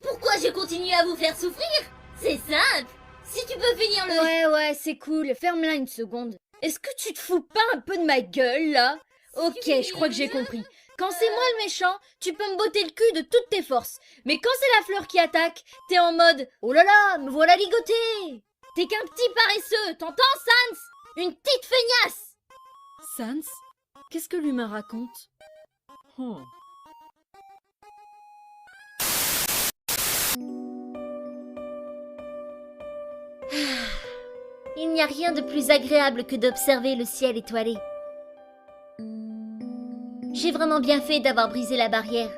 Pourquoi je continue à vous faire souffrir? C'est simple. Si tu peux finir le... Ouais, c'est cool. Ferme-la une seconde. Est-ce que tu te fous pas un peu de ma gueule, là? Ok, je crois que j'ai compris. Quand c'est moi le méchant, tu peux me botter le cul de toutes tes forces. Mais quand c'est la fleur qui attaque, t'es en mode « Oh là là, me voilà ligoté !» T'es qu'un petit paresseux, t'entends, Sans? Une petite feignasse! Sans? Qu'est-ce que l'humain raconte? Il n'y a rien de plus agréable que d'observer le ciel étoilé. J'ai vraiment bien fait d'avoir brisé la barrière.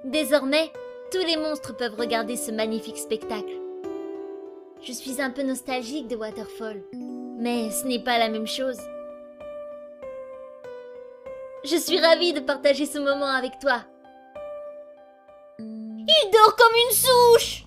Désormais, tous les monstres peuvent regarder ce magnifique spectacle. Je suis un peu nostalgique de Waterfall, mais ce n'est pas la même chose. Je suis ravie de partager ce moment avec toi. Il dort comme une souche!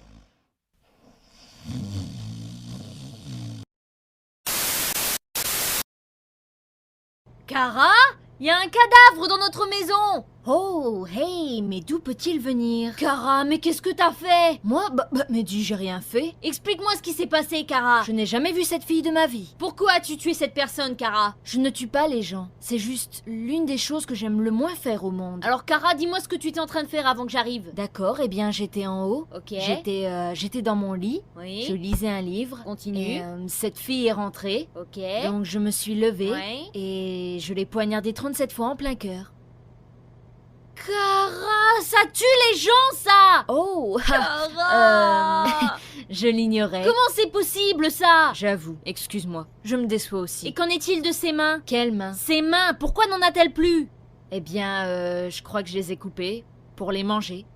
Kara? Il y a un cadavre dans notre maison! Oh, hey, mais d'où peut-il venir? Kara, mais qu'est-ce que t'as fait? Moi? Mais dis, j'ai rien fait. Explique-moi ce qui s'est passé, Kara. Je n'ai jamais vu cette fille de ma vie. Pourquoi as-tu tué cette personne, Kara? Je ne tue pas les gens. C'est juste l'une des choses que j'aime le moins faire au monde. Alors, Kara, dis-moi ce que tu étais en train de faire avant que j'arrive. D'accord, eh bien, j'étais en haut. Ok. J'étais dans mon lit. Oui. Je lisais un livre. Continue. Et cette fille est rentrée. Ok. Donc, je me suis levée. Ouais. Et je l'ai poignardée 37 fois en plein cœur. Kara, ça tue les gens, ça! Oh! Kara! Je l'ignorais. Comment c'est possible, ça? J'avoue, excuse-moi, je me déçois aussi. Et qu'en est-il de ses mains? Quelles mains? Ses mains, pourquoi n'en a-t-elle plus? Eh bien, je crois que je les ai coupées pour les manger.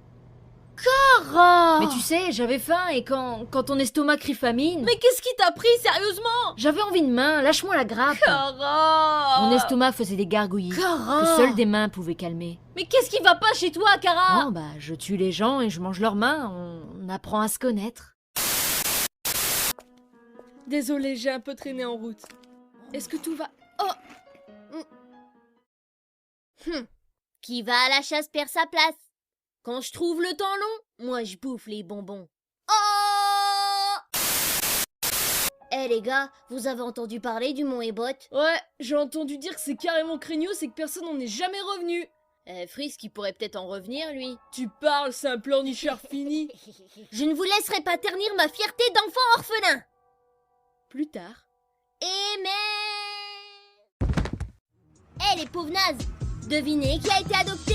Kara! Mais tu sais, j'avais faim et quand ton estomac crie famine... Mais qu'est-ce qui t'a pris, sérieusement? J'avais envie de main, lâche-moi la grappe. Kara! Mon estomac faisait des gargouillis Kara! que seules des mains pouvaient calmer. Mais qu'est-ce qui va pas chez toi, Kara? Non, je tue les gens et je mange leurs mains, on apprend à se connaître. Désolée, j'ai un peu traîné en route. Est-ce que tout va... Oh! Qui va à la chasse perd sa place. Quand je trouve le temps long, moi je bouffe les bonbons. Oh! Eh les gars, vous avez entendu parler du mont Ebot? Ouais, j'ai entendu dire que c'est carrément craignos et que personne n'en est jamais revenu. Frisk, il pourrait peut-être en revenir, lui. Tu parles, c'est un pleurnichard fini. Je ne vous laisserai pas ternir ma fierté d'enfant orphelin. Plus tard. Eh mais... Eh les pauvres nazes, devinez qui a été adopté?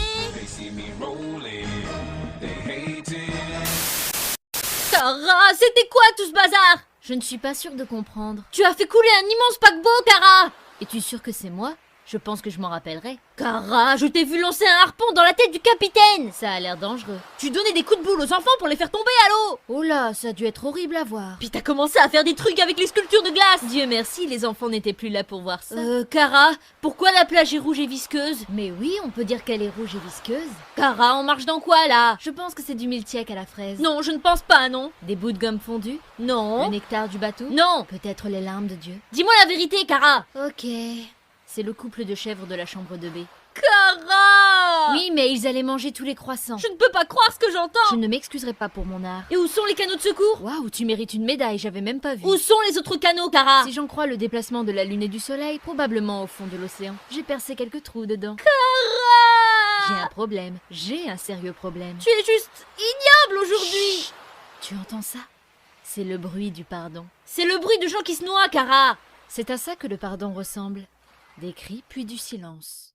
Kara, c'était quoi tout ce bazar? Je ne suis pas sûre de comprendre. Tu as fait couler un immense paquebot, Kara! Es-tu sûre que c'est moi? Je pense que je m'en rappellerai. Kara, je t'ai vu lancer un harpon dans la tête du capitaine! Ça a l'air dangereux. Tu donnais des coups de boule aux enfants pour les faire tomber à l'eau! Oh là, ça a dû être horrible à voir. Puis t'as commencé à faire des trucs avec les sculptures de glace! Dieu merci, les enfants n'étaient plus là pour voir ça. Kara, pourquoi la plage est rouge et visqueuse? Mais oui, on peut dire qu'elle est rouge et visqueuse. Kara, on marche dans quoi là? Je pense que c'est du milkshake à la fraise. Non, je ne pense pas, non. Des bouts de gomme fondue? Non. Le nectar du bateau? Non. Peut-être les larmes de Dieu? Dis-moi la vérité, Kara! Ok. C'est le couple de chèvres de la chambre de baie. Kara! Oui, mais ils allaient manger tous les croissants. Je ne peux pas croire ce que j'entends! Je ne m'excuserai pas pour mon art. Et où sont les canaux de secours? Waouh, tu mérites une médaille, j'avais même pas vu. Où sont les autres canaux, Kara? Si j'en crois le déplacement de la lune et du soleil, probablement au fond de l'océan. J'ai percé quelques trous dedans. Kara! J'ai un problème. J'ai un sérieux problème. Tu es juste ignoble aujourd'hui! Chut. Tu entends ça? C'est le bruit du pardon. C'est le bruit de gens qui se noient, Kara! C'est à ça que le pardon ressemble. Des cris puis du silence.